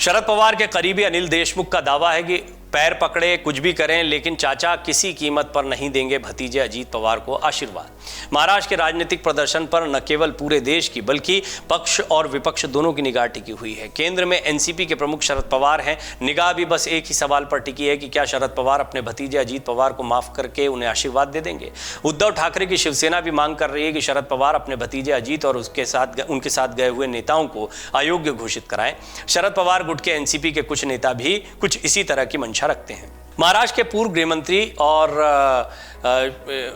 शरद पवार के करीबी अनिल देशमुख का दावा है कि पैर पकड़े कुछ भी करें लेकिन चाचा किसी कीमत पर नहीं देंगे भतीजे अजीत पवार को आशीर्वाद। महाराष्ट्र के राजनीतिक प्रदर्शन पर न केवल पूरे देश की बल्कि पक्ष और विपक्ष दोनों की निगाह टिकी हुई है। केंद्र में एनसीपी के प्रमुख शरद पवार हैं। निगाह भी बस एक ही सवाल पर टिकी है कि क्या शरद पवार अपने भतीजे अजीत पवार को माफ करके उन्हें आशीर्वाद दे देंगे। उद्धव ठाकरे की शिवसेना भी मांग कर रही है कि शरद पवार अपने भतीजे अजीत और उनके साथ गए हुए नेताओं को अयोग्य घोषित कराएं। शरद पवार गुट के एनसीपी के कुछ नेता भी कुछ इसी तरह की मंशा रखते हैं। महाराष्ट्र के पूर्व गृहमंत्री और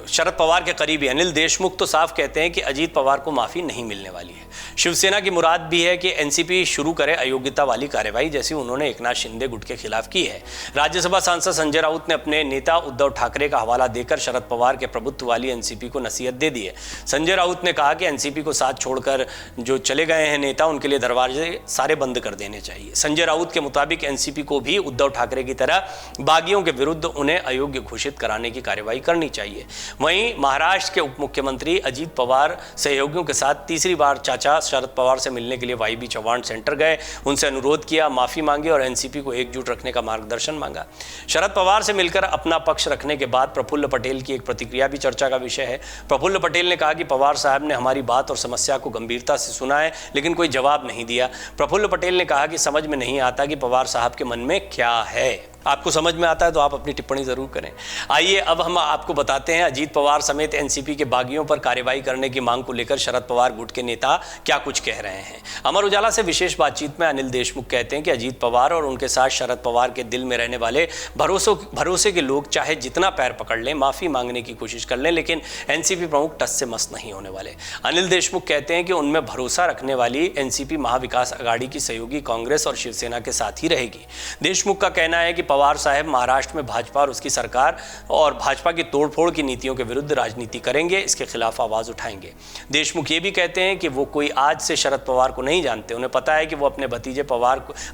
शरद पवार के करीबी अनिल देशमुख तो साफ कहते हैं कि अजीत पवार को माफी नहीं मिलने वाली है। शिवसेना की मुराद भी है कि एनसीपी शुरू करे अयोग्यता वाली कार्रवाई जैसी उन्होंने एकनाथ शिंदे गुट के खिलाफ की है। राज्यसभा सांसद संजय राउत ने अपने नेता उद्धव ठाकरे का हवाला देकर शरद पवार के प्रभुत्व वाली एनसीपी को नसीहत दे दी है। संजय राउत ने कहा कि एनसीपी को साथ छोड़कर जो चले गए हैं नेता उनके लिए दरवाजे सारे बंद कर देने चाहिए। संजय राउत के मुताबिक एनसीपी को भी उद्धव ठाकरे की तरह बागियों के विरुद्ध उन्हें अयोग्य घोषित कराने की कार्रवाई करनी चाहिए। वहीं महाराष्ट्र के उप मुख्यमंत्री अजीत पवार सहयोगियों के साथ तीसरी बार चाचा शरद पवार से मिलने के लिए वाईबी चौहान सेंटर गए, उनसे अनुरोध किया, माफी मांगी और एनसीपी को एकजुट रखने का मार्गदर्शन मांगा। शरद पवार से मिलकर अपना पक्ष रखने के बाद प्रफुल्ल पटेल की एक प्रतिक्रिया भी चर्चा का विषय है। प्रफुल्ल पटेल ने कहा कि पवार साहब ने हमारी बात और समस्या को गंभीरता से सुना है लेकिन कोई जवाब नहीं दिया। प्रफुल्ल पटेल ने कहा कि समझ में नहीं आता कि पवार साहब के मन में क्या है। आपको समझ में आता है तो आप अपनी टिप्पणी जरूर करें। आइए अब हम आपको बताते हैं अजीत पवार समेत एनसीपी के बागियों पर कार्रवाई करने की मांग को लेकर शरद पवार गुट के नेता क्या कुछ कह रहे हैं। अमर उजाला से विशेष बातचीत में अनिल देशमुख कहते हैं कि अजीत पवार और उनके साथ शरद पवार के दिल में रहने वाले भरोसे के लोग चाहे जितना पैर पकड़ लें, माफी मांगने की कोशिश कर लें, लेकिन एनसीपी प्रमुख टस से मस नहीं होने वाले। अनिल देशमुख कहते हैं कि उनमें भरोसा रखने वाली एनसीपी महाविकास अघाड़ी की सहयोगी कांग्रेस और शिवसेना के साथ ही रहेगी। देशमुख का कहना है कि पवार साहब महाराष्ट्र में भाजपा और उसकी सरकार और भाजपा की तोड़फोड़ की नीतियों के विरुद्ध राजनीति करेंगे, इसके खिलाफ आवाज उठाएंगे। देशमुख ये भी कहते हैं कि वो कोई आज से शरद पवार को नहीं जानते, उन्हें पता है कि वो अपने भतीजे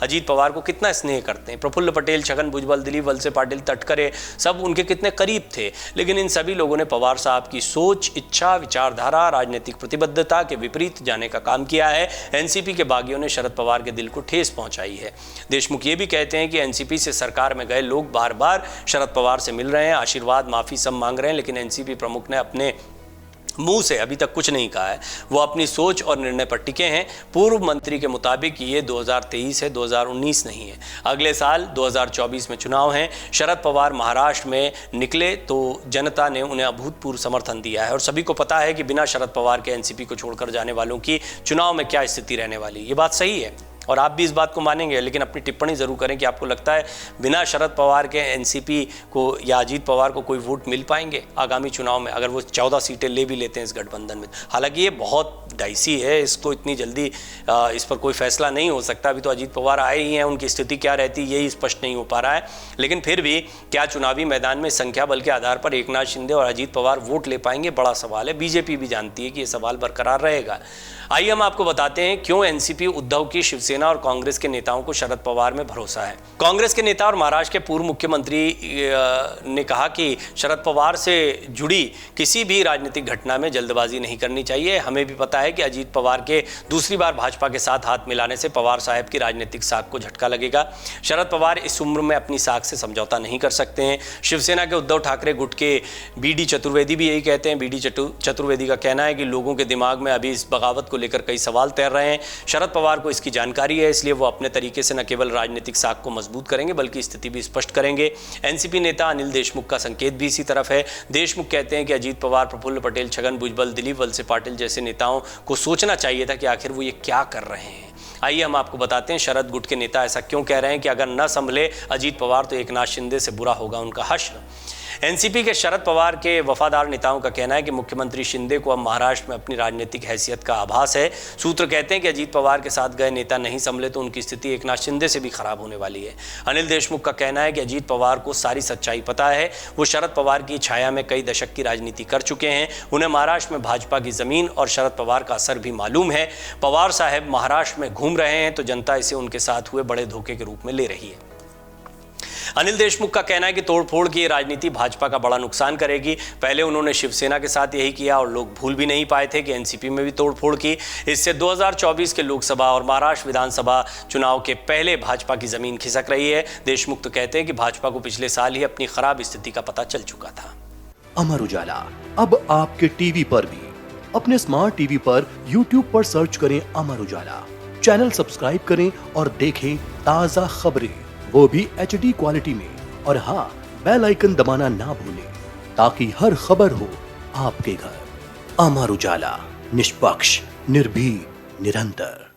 अजीत पवार को कितना स्नेह करते हैं। प्रफुल्ल पटेल, छगन भुजबल, दिलीप वलसे पाटिल, तटकरे सब उनके कितने करीब थे, लेकिन इन सभी लोगों ने पवार साहब की सोच, इच्छा, विचारधारा, राजनीतिक प्रतिबद्धता के विपरीत जाने का काम किया है। एनसीपी के बागियों ने शरद पवार के दिल को ठेस पहुंचाई है। देशमुख ये भी कहते हैं कि एनसीपी से सरकार में गए लोग बार बार शरद पवार से मिल रहे हैं, आशीर्वाद, माफी सब मांग रहे हैं, लेकिन एनसीपी प्रमुख ने अपने मुंह से अभी तक कुछ नहीं कहा है। वो अपनी सोच और निर्णय पर टिके हैं। पूर्व मंत्री के मुताबिक ये 2023 है, 2019 नहीं है। अगले साल 2024 में चुनाव हैं। शरद पवार महाराष्ट्र में निकले तो जनता ने उन्हें अभूतपूर्व समर्थन दिया है और सभी को पता है कि बिना शरद पवार के एनसीपी को छोड़कर जाने वालों की चुनाव में क्या स्थिति रहने वाली। ये बात सही है और आप भी इस बात को मानेंगे, लेकिन अपनी टिप्पणी जरूर करें कि आपको लगता है बिना शरद पवार के एनसीपी को या अजीत पवार को कोई वोट मिल पाएंगे आगामी चुनाव में, अगर वो 14 सीटें ले भी लेते हैं इस गठबंधन में। हालांकि ये बहुत डाइसी है, इसको इतनी जल्दी इस पर कोई फैसला नहीं हो सकता। अभी तो अजीत पवार आए ही हैं, उनकी स्थिति क्या रहती यही स्पष्ट नहीं हो पा रहा है। लेकिन फिर भी क्या चुनावी मैदान में संख्या बल के आधार पर एकनाथ शिंदे और अजीत पवार वोट ले पाएंगे, बड़ा सवाल है। बीजेपी भी जानती है कि ये सवाल बरकरार रहेगा। आइए हम आपको बताते हैं क्यों एनसीपी, उद्धव की शिवसेना और कांग्रेस के नेताओं को शरद पवार में भरोसा है। कांग्रेस के नेता और महाराष्ट्र के पूर्व मुख्यमंत्री ने कहा कि शरद पवार से जुड़ी किसी भी राजनीतिक घटना में जल्दबाजी नहीं करनी चाहिए। हमें भी पता है कि अजीत पवार के दूसरी बार भाजपा के साथ हाथ मिलाने से पवार साहब की राजनीतिक साख को झटका लगेगा। शरद पवार इस उम्र में अपनी साख से समझौता नहीं कर सकते हैं। शिवसेना के उद्धव ठाकरे गुट के बीडी चतुर्वेदी भी यही कहते हैं। बीडी चतुर्वेदी का कहना है कि लोगों के दिमाग में अभी इस बगावत को लेकर कई सवाल तैर रहे हैं। शरद पवार को इसकी जानकारी है, इसलिए वो अपने तरीके से न केवल राजनीतिक साख को मजबूत करेंगे बल्कि स्थिति भी स्पष्ट करेंगे। एनसीपी नेता अनिल देशमुख का संकेत भी इसी तरफ है। देशमुख कहते हैं कि अजीत पवार, प्रफुल्ल पटेल, छगन भुजबल, दिलीप वलसे पाटिल जैसे नेताओं को सोचना चाहिए था कि आखिर वो ये क्या कर रहे हैं। आइए हम आपको बताते हैं शरद गुट के नेता ऐसा क्यों कह रहे हैं कि अगर न संभले अजीत पवार तो एकनाथ शिंदे से बुरा होगा उनका हश्र। एनसीपी के शरद पवार के वफादार नेताओं का कहना है कि मुख्यमंत्री शिंदे को अब महाराष्ट्र में अपनी राजनीतिक हैसियत का आभास है। सूत्र कहते हैं कि अजीत पवार के साथ गए नेता नहीं संभले तो उनकी स्थिति एकनाथ शिंदे से भी खराब होने वाली है। अनिल देशमुख का कहना है कि अजीत पवार को सारी सच्चाई पता है। वो शरद पवार की छाया में कई दशक की राजनीति कर चुके हैं। उन्हें महाराष्ट्र में भाजपा की जमीन और शरद पवार का असर भी मालूम है। पवार साहब महाराष्ट्र में घूम रहे हैं तो जनता इसे उनके साथ हुए बड़े धोखे के रूप में ले रही है। अनिल देशमुख का कहना है कि तोड़फोड़ की ये राजनीति भाजपा का बड़ा नुकसान करेगी। पहले उन्होंने शिवसेना के साथ यही किया और लोग भूल भी नहीं पाए थे कि एनसीपी में भी तोड़फोड़ की। इससे 2024 के लोकसभा और महाराष्ट्र विधानसभा चुनाव के पहले भाजपा की जमीन खिसक रही है। देशमुख तो कहते हैं कि भाजपा को पिछले साल ही अपनी खराब स्थिति का पता चल चुका था। अमर उजाला अब आपके टीवी पर भी। अपने स्मार्ट टीवी पर YouTube पर सर्च करें अमर उजाला, चैनल सब्सक्राइब करें और देखें ताजा खबरें, वो भी HD क्वालिटी में। और हाँ, बेल आइकन दबाना ना भूलें ताकि हर खबर हो आपके घर। अमर उजाला, निष्पक्ष, निर्भीक, निरंतर।